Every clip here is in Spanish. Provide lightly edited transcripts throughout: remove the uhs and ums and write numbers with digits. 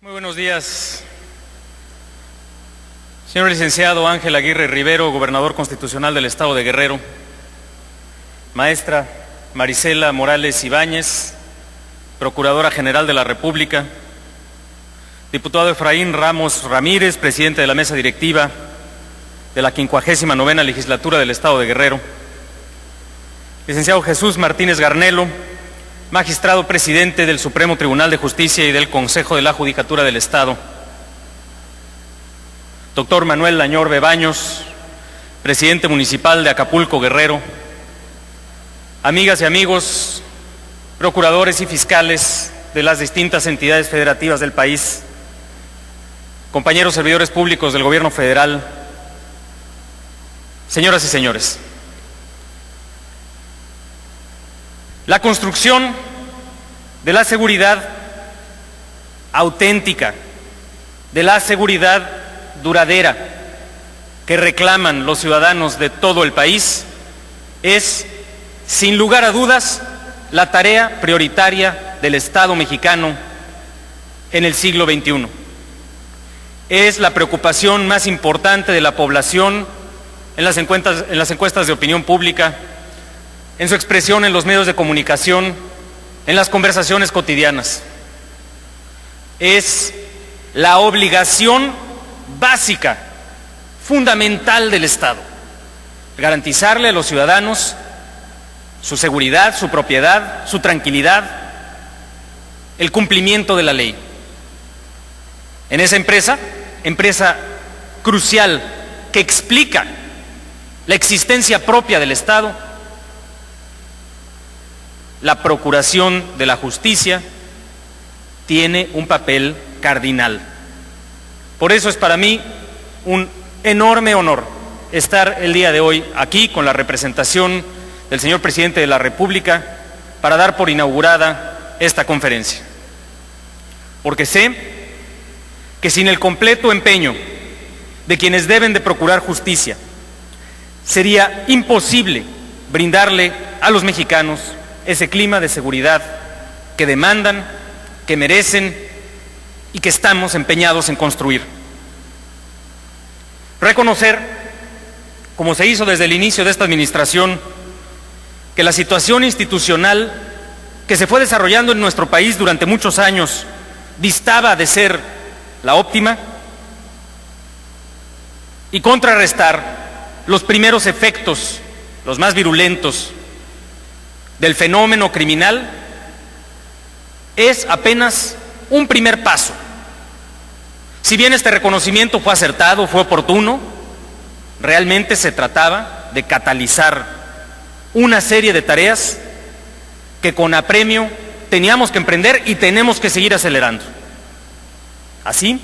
Muy buenos días, señor licenciado Ángel Aguirre Rivero, gobernador constitucional del Estado de Guerrero, maestra Marisela Morales Ibáñez, procuradora general de la República, diputado Efraín Ramos Ramírez, presidente de la mesa directiva de la 59ª legislatura del Estado de Guerrero, licenciado Jesús Martínez Garnelo, magistrado presidente del Supremo Tribunal de Justicia y del Consejo de la Judicatura del Estado, doctor Manuel Lañorbe Baños, presidente municipal de Acapulco, Guerrero, amigas y amigos, procuradores y fiscales de las distintas entidades federativas del país, compañeros servidores públicos del Gobierno federal, señoras y señores. La construcción de la seguridad auténtica, de la seguridad duradera que reclaman los ciudadanos de todo el país es, sin lugar a dudas, la tarea prioritaria del Estado mexicano en el siglo XXI. Es la preocupación más importante de la población en las encuestas de opinión pública, en su expresión en los medios de comunicación, en las conversaciones cotidianas. Es la obligación básica, fundamental del Estado, garantizarle a los ciudadanos su seguridad, su propiedad, su tranquilidad, el cumplimiento de la ley. En esa empresa crucial que explica la existencia propia del Estado, la Procuración de la Justicia tiene un papel cardinal. Por eso es para mí un enorme honor estar el día de hoy aquí con la representación del señor presidente de la República para dar por inaugurada esta conferencia. Porque sé que sin el completo empeño de quienes deben de procurar justicia, sería imposible brindarle a los mexicanos ese clima de seguridad que demandan, que merecen y que estamos empeñados en construir. Reconocer, como se hizo desde el inicio de esta administración, que la situación institucional que se fue desarrollando en nuestro país durante muchos años distaba de ser la óptima, y contrarrestar los primeros efectos, los más virulentos, del fenómeno criminal, es apenas un primer paso. Si bien este reconocimiento fue acertado, fue oportuno, realmente se trataba de catalizar una serie de tareas que con apremio teníamos que emprender y tenemos que seguir acelerando. Así,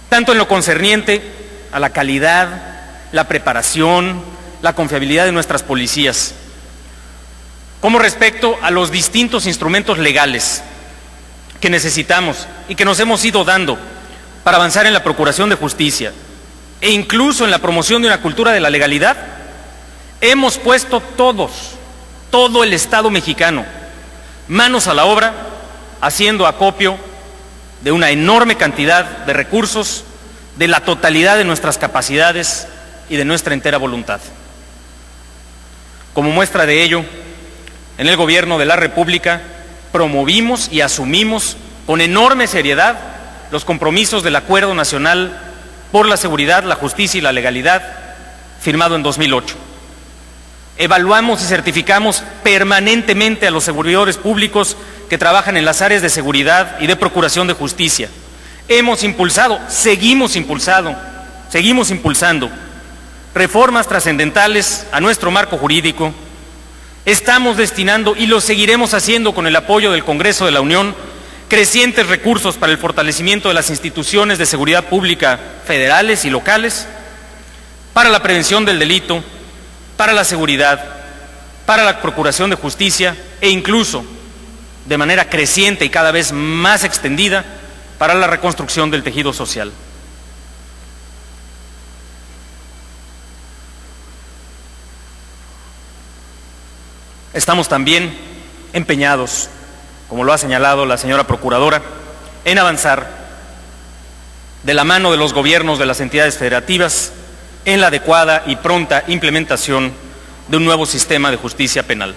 tanto en lo concerniente a la calidad, la preparación, la confiabilidad de nuestras policías, como respecto a los distintos instrumentos legales que necesitamos y que nos hemos ido dando para avanzar en la procuración de justicia e incluso en la promoción de una cultura de la legalidad, hemos puesto todo el Estado mexicano, manos a la obra, haciendo acopio de una enorme cantidad de recursos, de la totalidad de nuestras capacidades y de nuestra entera voluntad. Como muestra de ello, en el Gobierno de la República promovimos y asumimos con enorme seriedad los compromisos del Acuerdo Nacional por la Seguridad, la Justicia y la Legalidad, firmado en 2008. Evaluamos y certificamos permanentemente a los servidores públicos que trabajan en las áreas de seguridad y de procuración de justicia. Hemos impulsado, seguimos impulsando reformas trascendentales a nuestro marco jurídico. Estamos destinando, y lo seguiremos haciendo con el apoyo del Congreso de la Unión, crecientes recursos para el fortalecimiento de las instituciones de seguridad pública federales y locales, para la prevención del delito, para la seguridad, para la procuración de justicia e incluso, de manera creciente y cada vez más extendida, para la reconstrucción del tejido social. Estamos también empeñados, como lo ha señalado la señora procuradora, en avanzar de la mano de los gobiernos de las entidades federativas, en la adecuada y pronta implementación de un nuevo sistema de justicia penal.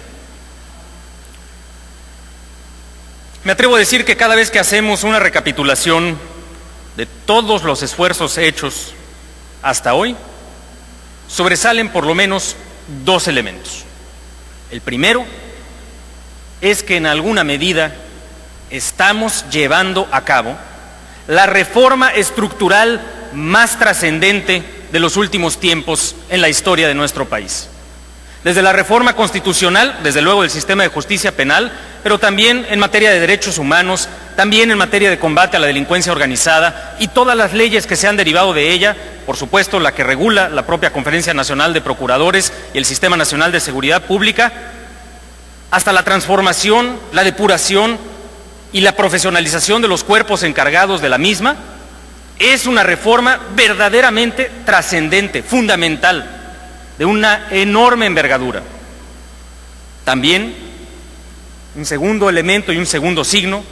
Me atrevo a decir que cada vez que hacemos una recapitulación de todos los esfuerzos hechos hasta hoy, sobresalen por lo menos dos elementos. El primero es que en alguna medida estamos llevando a cabo la reforma estructural más trascendente de los últimos tiempos en la historia de nuestro país. Desde la reforma constitucional, desde luego del sistema de justicia penal, pero también en materia de derechos humanos, también en materia de combate a la delincuencia organizada y todas las leyes que se han derivado de ella, por supuesto la que regula la propia Conferencia Nacional de Procuradores y el Sistema Nacional de Seguridad Pública, hasta la transformación, la depuración y la profesionalización de los cuerpos encargados de la misma, es una reforma verdaderamente trascendente, fundamental, de una enorme envergadura. También, un segundo elemento y un segundo signo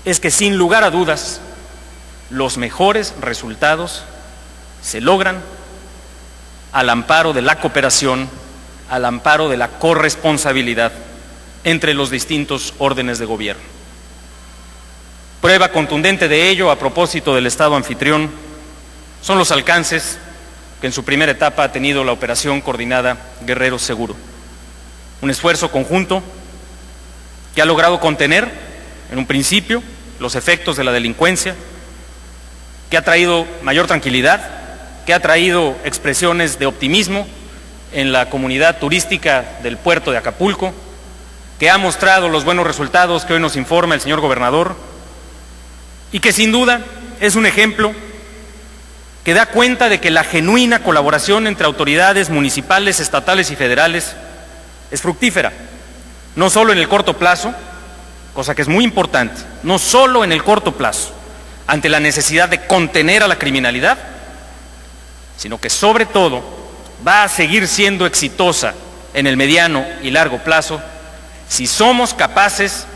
es que sin lugar a dudas, los mejores resultados se logran al amparo de la cooperación, al amparo de la corresponsabilidad entre los distintos órdenes de gobierno. Prueba contundente de ello, a propósito del Estado anfitrión, son los alcances que en su primera etapa ha tenido la operación coordinada Guerrero Seguro. Un esfuerzo conjunto que ha logrado contener, en un principio, los efectos de la delincuencia, que ha traído mayor tranquilidad, que ha traído expresiones de optimismo en la comunidad turística del puerto de Acapulco, que ha mostrado los buenos resultados que hoy nos informa el señor gobernador, y que sin duda es un ejemplo que da cuenta de que la genuina colaboración entre autoridades municipales, estatales y federales es fructífera, no solo en el corto plazo, cosa que es muy importante, no solo en el corto plazo, ante la necesidad de contener a la criminalidad, sino que sobre todo va a seguir siendo exitosa en el mediano y largo plazo si somos capaces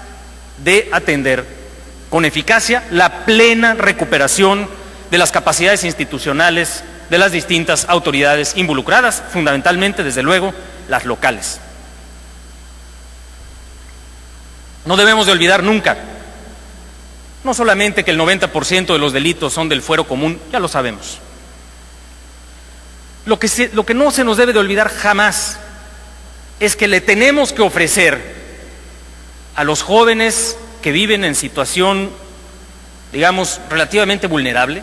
de atender con eficacia la plena recuperación de las capacidades institucionales de las distintas autoridades involucradas, fundamentalmente, desde luego, las locales. No debemos de olvidar nunca, no solamente que el 90% de los delitos son del fuero común, ya lo sabemos. Lo que no se nos debe de olvidar jamás es que le tenemos que ofrecer a los jóvenes que viven en situación, digamos, relativamente vulnerable,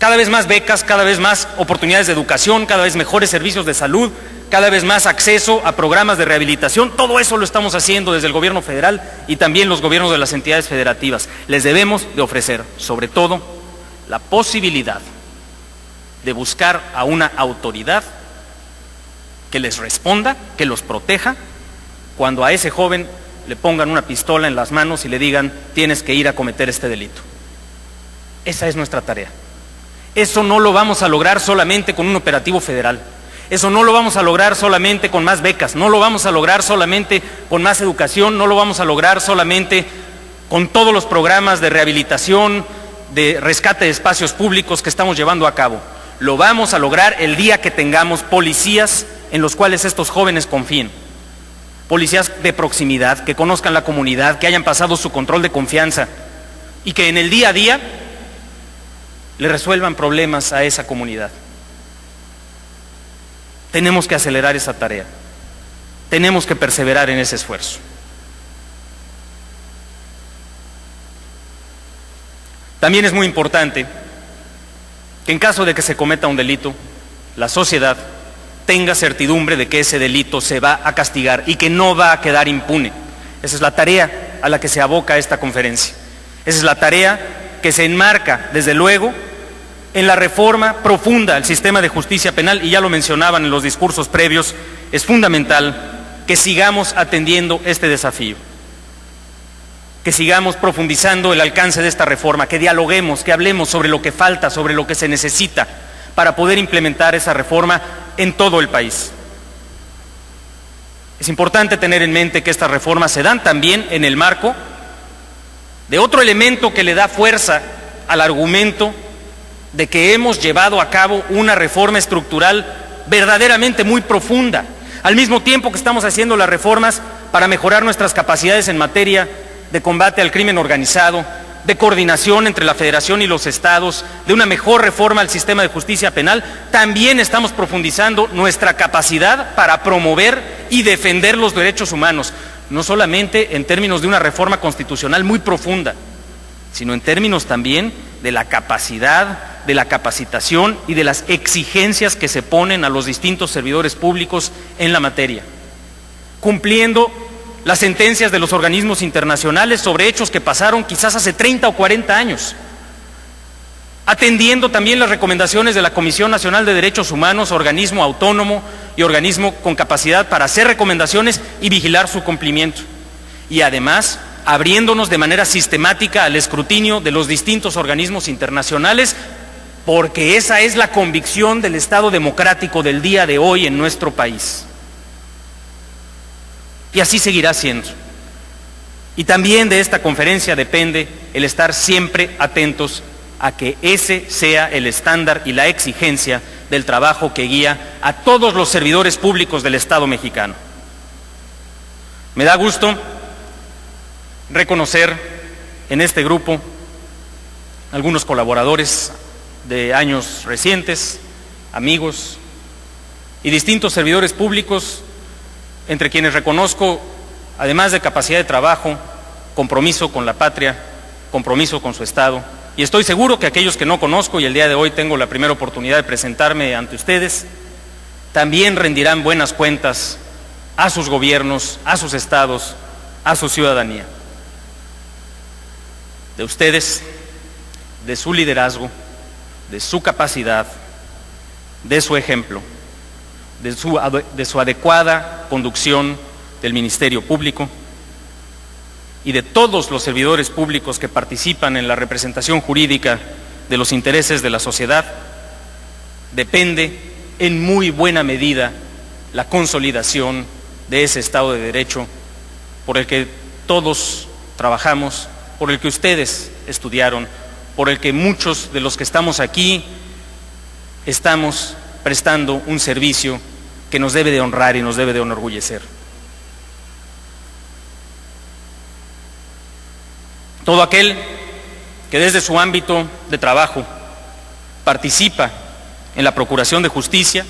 cada vez más becas, cada vez más oportunidades de educación, cada vez mejores servicios de salud, cada vez más acceso a programas de rehabilitación. Todo eso lo estamos haciendo desde el gobierno federal y también los gobiernos de las entidades federativas. Les debemos de ofrecer, sobre todo, la posibilidad de buscar a una autoridad que les responda, que los proteja, cuando a ese joven le pongan una pistola en las manos y le digan: tienes que ir a cometer este delito. Esa es nuestra tarea. Eso no lo vamos a lograr solamente con un operativo federal. Eso no lo vamos a lograr solamente con más becas. No lo vamos a lograr solamente con más educación. No lo vamos a lograr solamente con todos los programas de rehabilitación, de rescate de espacios públicos que estamos llevando a cabo. Lo vamos a lograr el día que tengamos policías en los cuales estos jóvenes confíen. Policías de proximidad, que conozcan la comunidad, que hayan pasado su control de confianza y que en el día a día le resuelvan problemas a esa comunidad. Tenemos que acelerar esa tarea. Tenemos que perseverar en ese esfuerzo. También es muy importante que en caso de que se cometa un delito, la sociedad tenga certidumbre de que ese delito se va a castigar y que no va a quedar impune. Esa es la tarea a la que se aboca esta conferencia. Esa es la tarea que se enmarca, desde luego, en la reforma profunda al sistema de justicia penal, y ya lo mencionaban en los discursos previos, es fundamental que sigamos atendiendo este desafío, que sigamos profundizando el alcance de esta reforma, que dialoguemos, que hablemos sobre lo que falta, sobre lo que se necesita para poder implementar esa reforma en todo el país. Es importante tener en mente que estas reformas se dan también en el marco de otro elemento que le da fuerza al argumento de que hemos llevado a cabo una reforma estructural verdaderamente muy profunda, al mismo tiempo que estamos haciendo las reformas para mejorar nuestras capacidades en materia de combate al crimen organizado, de coordinación entre la Federación y los estados, de una mejor reforma al sistema de justicia penal. También estamos profundizando nuestra capacidad para promover y defender los derechos humanos, no solamente en términos de una reforma constitucional muy profunda, sino en términos también de la capacidad, de la capacitación y de las exigencias que se ponen a los distintos servidores públicos en la materia, cumpliendo las sentencias de los organismos internacionales sobre hechos que pasaron quizás hace 30 o 40 años, atendiendo también las recomendaciones de la Comisión Nacional de Derechos Humanos, organismo autónomo y organismo con capacidad para hacer recomendaciones y vigilar su cumplimiento. Y además, abriéndonos de manera sistemática al escrutinio de los distintos organismos internacionales, porque esa es la convicción del Estado democrático del día de hoy en nuestro país. Y así seguirá siendo. Y también de esta conferencia depende el estar siempre atentos a que ese sea el estándar y la exigencia del trabajo que guía a todos los servidores públicos del Estado mexicano. Me da gusto reconocer en este grupo algunos colaboradores de años recientes, amigos y distintos servidores públicos, entre quienes reconozco, además de capacidad de trabajo, compromiso con la patria, compromiso con su Estado. Y estoy seguro que aquellos que no conozco, y el día de hoy tengo la primera oportunidad de presentarme ante ustedes, también rendirán buenas cuentas a sus gobiernos, a sus estados, a su ciudadanía. De ustedes, de su liderazgo, de su capacidad, de su ejemplo, de su adecuada conducción del Ministerio Público y de todos los servidores públicos que participan en la representación jurídica de los intereses de la sociedad, depende en muy buena medida la consolidación de ese Estado de Derecho por el que todos trabajamos, por el que ustedes estudiaron, por el que muchos de los que estamos aquí estamos prestando un servicio que nos debe de honrar y nos debe de enorgullecer. Todo aquel que desde su ámbito de trabajo participa en la procuración de justicia,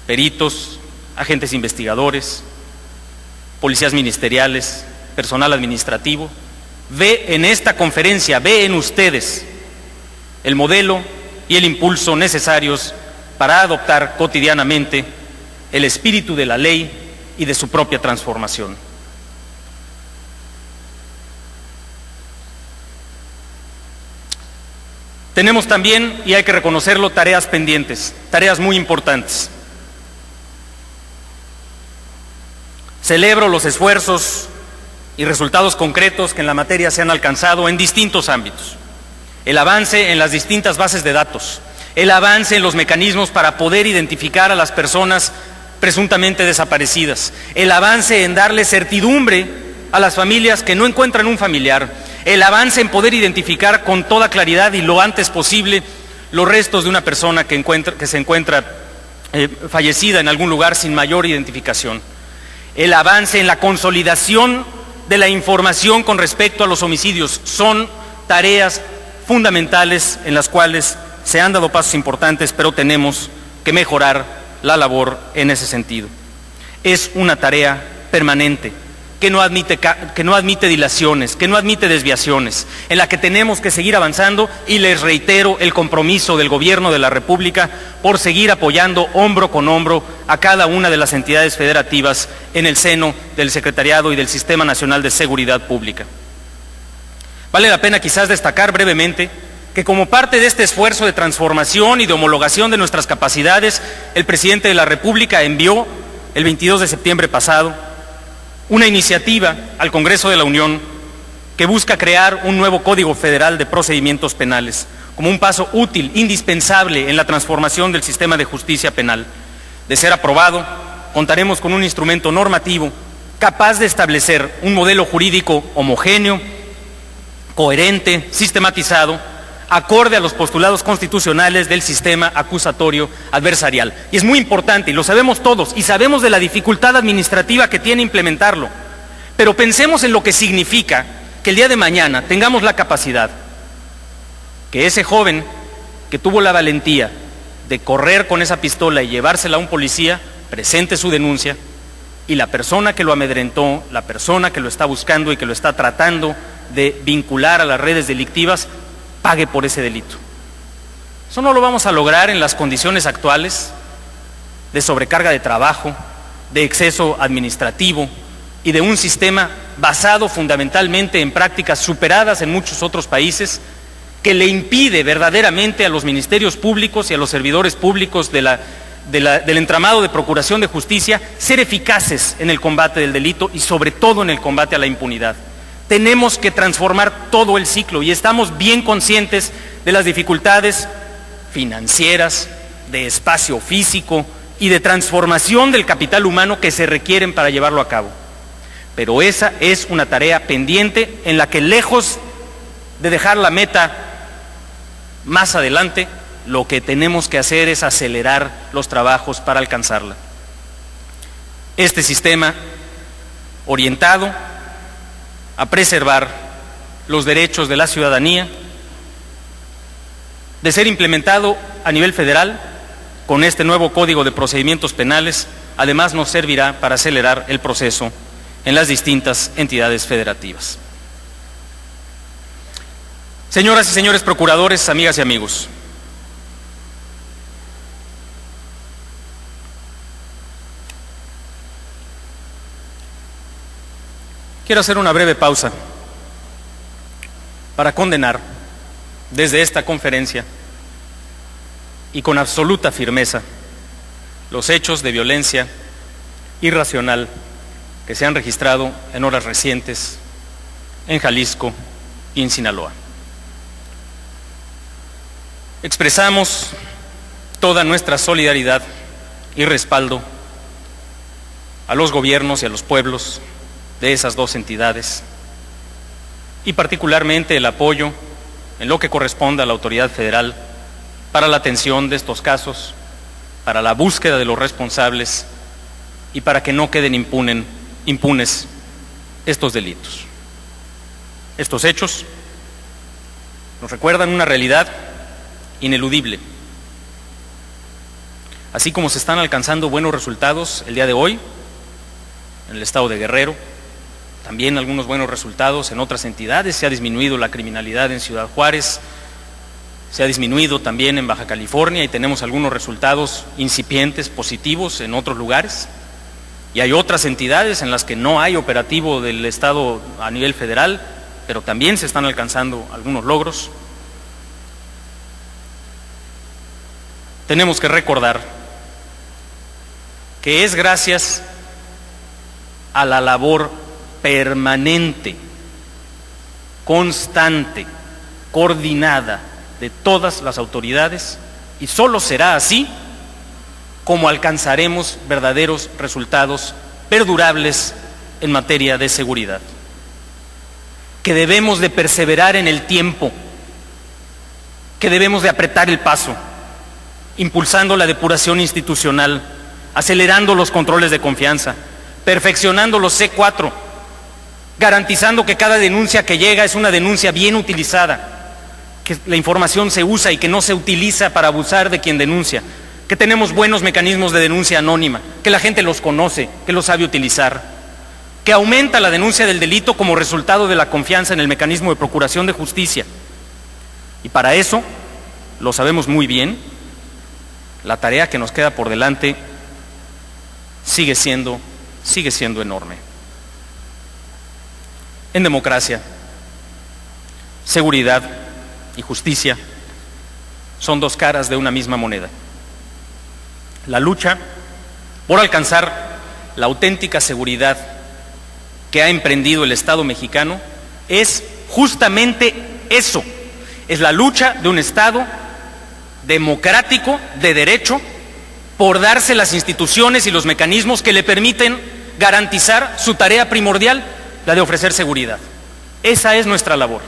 peritos, agentes investigadores, policías ministeriales, personal administrativo, ve en esta conferencia, ve en ustedes el modelo y el impulso necesarios para adoptar cotidianamente el espíritu de la ley y de su propia transformación. Tenemos también, y hay que reconocerlo, tareas pendientes, tareas muy importantes. Celebro los esfuerzos y resultados concretos que en la materia se han alcanzado en distintos ámbitos. El avance en las distintas bases de datos, el avance en los mecanismos para poder identificar a las personas presuntamente desaparecidas, el avance en darle certidumbre a las familias que no encuentran un familiar, el avance en poder identificar con toda claridad y lo antes posible los restos de una persona que se encuentra fallecida en algún lugar sin mayor identificación, el avance en la consolidación de la información con respecto a los homicidios. Son tareas fundamentales en las cuales se han dado pasos importantes, pero tenemos que mejorar la labor en ese sentido. Es una tarea permanente que no admite dilaciones, que no admite desviaciones, en la que tenemos que seguir avanzando, y les reitero el compromiso del Gobierno de la República por seguir apoyando hombro con hombro a cada una de las entidades federativas en el seno del Secretariado y del Sistema Nacional de Seguridad Pública. Vale la pena quizás destacar brevemente que como parte de este esfuerzo de transformación y de homologación de nuestras capacidades, el Presidente de la República envió el 22 de septiembre pasado una iniciativa al Congreso de la Unión que busca crear un nuevo Código Federal de Procedimientos Penales, como un paso útil, indispensable en la transformación del sistema de justicia penal. De ser aprobado, contaremos con un instrumento normativo capaz de establecer un modelo jurídico homogéneo, coherente, sistematizado, acorde a los postulados constitucionales del sistema acusatorio adversarial. Y es muy importante, y lo sabemos todos, y sabemos de la dificultad administrativa que tiene implementarlo. Pero pensemos en lo que significa que el día de mañana tengamos la capacidad que ese joven que tuvo la valentía de correr con esa pistola y llevársela a un policía, presente su denuncia, y la persona que lo amedrentó, la persona que lo está buscando y que lo está tratando de vincular a las redes delictivas, pague por ese delito. Eso no lo vamos a lograr en las condiciones actuales de sobrecarga de trabajo, de exceso administrativo y de un sistema basado fundamentalmente en prácticas superadas en muchos otros países, que le impide verdaderamente a los ministerios públicos y a los servidores públicos del entramado de procuración de justicia ser eficaces en el combate del delito y sobre todo en el combate a la impunidad. Tenemos que transformar todo el ciclo y estamos bien conscientes de las dificultades financieras, de espacio físico y de transformación del capital humano que se requieren para llevarlo a cabo. Pero esa es una tarea pendiente en la que, lejos de dejar la meta más adelante, lo que tenemos que hacer es acelerar los trabajos para alcanzarla. Este sistema orientado a preservar los derechos de la ciudadanía, de ser implementado a nivel federal con este nuevo Código de Procedimientos Penales, además nos servirá para acelerar el proceso en las distintas entidades federativas. Señoras y señores procuradores, amigas y amigos, quiero hacer una breve pausa para condenar desde esta conferencia y con absoluta firmeza los hechos de violencia irracional que se han registrado en horas recientes en Jalisco y en Sinaloa. Expresamos toda nuestra solidaridad y respaldo a los gobiernos y a los pueblos de esas dos entidades, y particularmente el apoyo en lo que corresponde a la autoridad federal para la atención de estos casos, para la búsqueda de los responsables y para que no queden impunes estos delitos. Estos hechos nos recuerdan una realidad ineludible. Así como se están alcanzando buenos resultados el día de hoy en el estado de Guerrero, también algunos buenos resultados en otras entidades. Se ha disminuido la criminalidad en Ciudad Juárez, se ha disminuido también en Baja California y tenemos algunos resultados incipientes, positivos en otros lugares. Y hay otras entidades en las que no hay operativo del Estado a nivel federal, pero también se están alcanzando algunos logros. Tenemos que recordar que es gracias a la labor permanente, constante, coordinada de todas las autoridades, y solo será así como alcanzaremos verdaderos resultados perdurables en materia de seguridad. Que debemos de perseverar en el tiempo, que debemos de apretar el paso, impulsando la depuración institucional, acelerando los controles de confianza, perfeccionando los C4, garantizando que cada denuncia que llega es una denuncia bien utilizada, que la información se usa y que no se utiliza para abusar de quien denuncia, que tenemos buenos mecanismos de denuncia anónima, que la gente los conoce, que los sabe utilizar, que aumenta la denuncia del delito como resultado de la confianza en el mecanismo de procuración de justicia. Y para eso, lo sabemos muy bien, la tarea que nos queda por delante sigue siendo enorme. En democracia, seguridad y justicia son dos caras de una misma moneda. La lucha por alcanzar la auténtica seguridad que ha emprendido el Estado mexicano es justamente eso, es la lucha de un Estado democrático, de derecho, por darse las instituciones y los mecanismos que le permiten garantizar su tarea primordial, la de ofrecer seguridad. Esa es nuestra labor.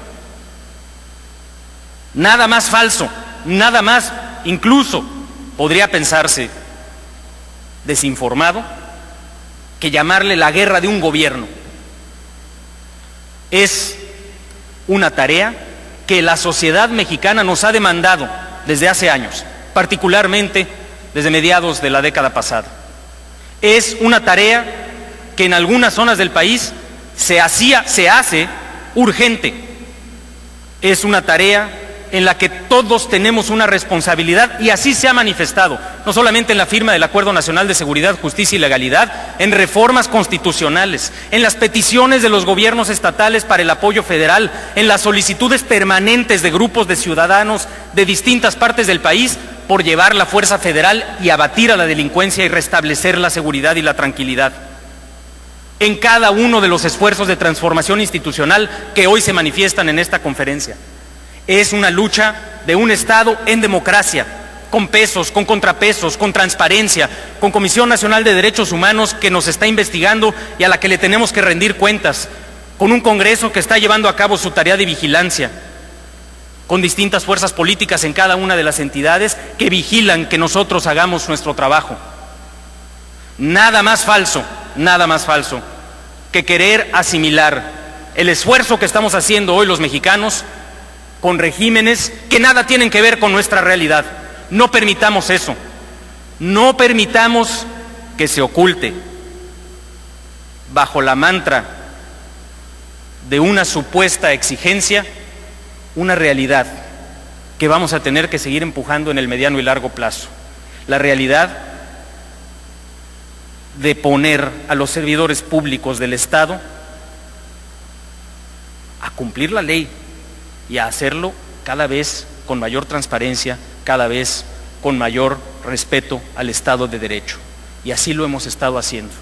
Nada más falso, nada más, incluso podría pensarse desinformado, que llamarle la guerra de un gobierno. Es una tarea que la sociedad mexicana nos ha demandado desde hace años, particularmente desde mediados de la década pasada. Es una tarea que en algunas zonas del país se hace urgente. Es una tarea en la que todos tenemos una responsabilidad y así se ha manifestado, no solamente en la firma del Acuerdo Nacional de Seguridad, Justicia y Legalidad, en reformas constitucionales, en las peticiones de los gobiernos estatales para el apoyo federal, en las solicitudes permanentes de grupos de ciudadanos de distintas partes del país por llevar la fuerza federal y abatir a la delincuencia y restablecer la seguridad y la tranquilidad. En cada uno de los esfuerzos de transformación institucional que hoy se manifiestan en esta conferencia. Es una lucha de un Estado en democracia, con pesos, con contrapesos, con transparencia, con Comisión Nacional de Derechos Humanos que nos está investigando y a la que le tenemos que rendir cuentas, con un Congreso que está llevando a cabo su tarea de vigilancia, con distintas fuerzas políticas en cada una de las entidades que vigilan que nosotros hagamos nuestro trabajo. Nada más falso que querer asimilar el esfuerzo que estamos haciendo hoy los mexicanos con regímenes que nada tienen que ver con nuestra realidad. No permitamos eso. No permitamos que se oculte bajo la mantra de una supuesta exigencia una realidad que vamos a tener que seguir empujando en el mediano y largo plazo. La realidad de poner a los servidores públicos del Estado a cumplir la ley y a hacerlo cada vez con mayor transparencia, cada vez con mayor respeto al Estado de Derecho. Y así lo hemos estado haciendo.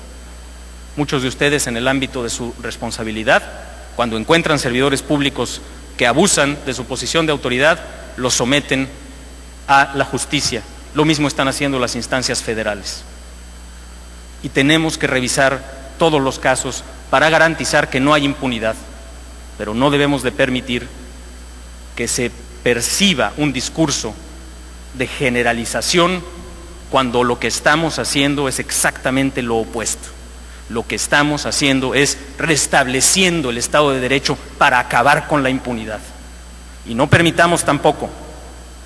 Muchos de ustedes en el ámbito de su responsabilidad, cuando encuentran servidores públicos que abusan de su posición de autoridad, los someten a la justicia. Lo mismo están haciendo las instancias federales. Y tenemos que revisar todos los casos para garantizar que no hay impunidad, pero no debemos de permitir que se perciba un discurso de generalización cuando lo que estamos haciendo es exactamente lo opuesto. Lo que estamos haciendo es restableciendo el Estado de Derecho para acabar con la impunidad. Y no permitamos tampoco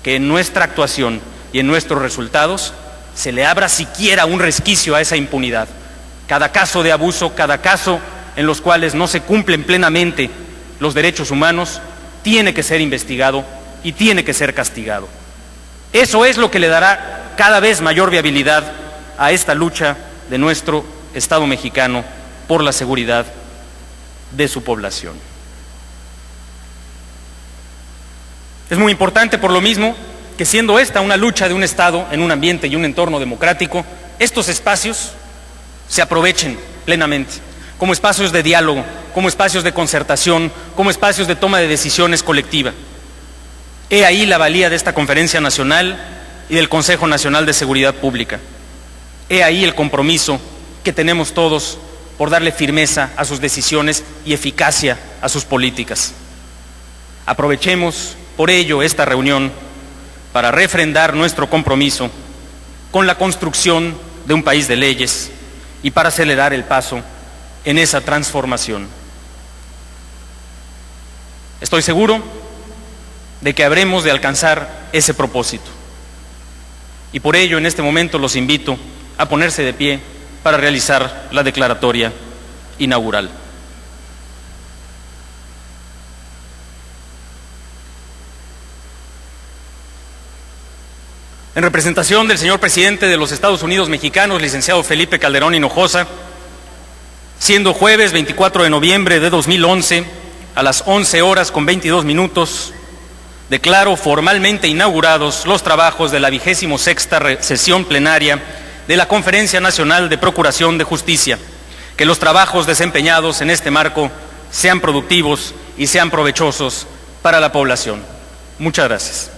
que en nuestra actuación y en nuestros resultados se le abra siquiera un resquicio a esa impunidad. Cada caso de abuso, cada caso en los cuales no se cumplen plenamente los derechos humanos, tiene que ser investigado y tiene que ser castigado. Eso es lo que le dará cada vez mayor viabilidad a esta lucha de nuestro Estado mexicano por la seguridad de su población. Es muy importante, por lo mismo, que siendo esta una lucha de un Estado en un ambiente y un entorno democrático, estos espacios se aprovechen plenamente como espacios de diálogo, como espacios de concertación, como espacios de toma de decisiones colectiva. He ahí la valía de esta Conferencia Nacional y del Consejo Nacional de Seguridad Pública. He ahí el compromiso que tenemos todos por darle firmeza a sus decisiones y eficacia a sus políticas. Aprovechemos por ello esta reunión para refrendar nuestro compromiso con la construcción de un país de leyes y para acelerar el paso en esa transformación. Estoy seguro de que habremos de alcanzar ese propósito. Y por ello, en este momento los invito a ponerse de pie para realizar la declaratoria inaugural. En representación del señor presidente de los Estados Unidos mexicanos, licenciado Felipe Calderón Hinojosa, siendo jueves 24 de noviembre de 2011, a las 11:22, declaro formalmente inaugurados los trabajos de la 26ª sesión plenaria de la Conferencia Nacional de Procuración de Justicia. Que los trabajos desempeñados en este marco sean productivos y sean provechosos para la población. Muchas gracias.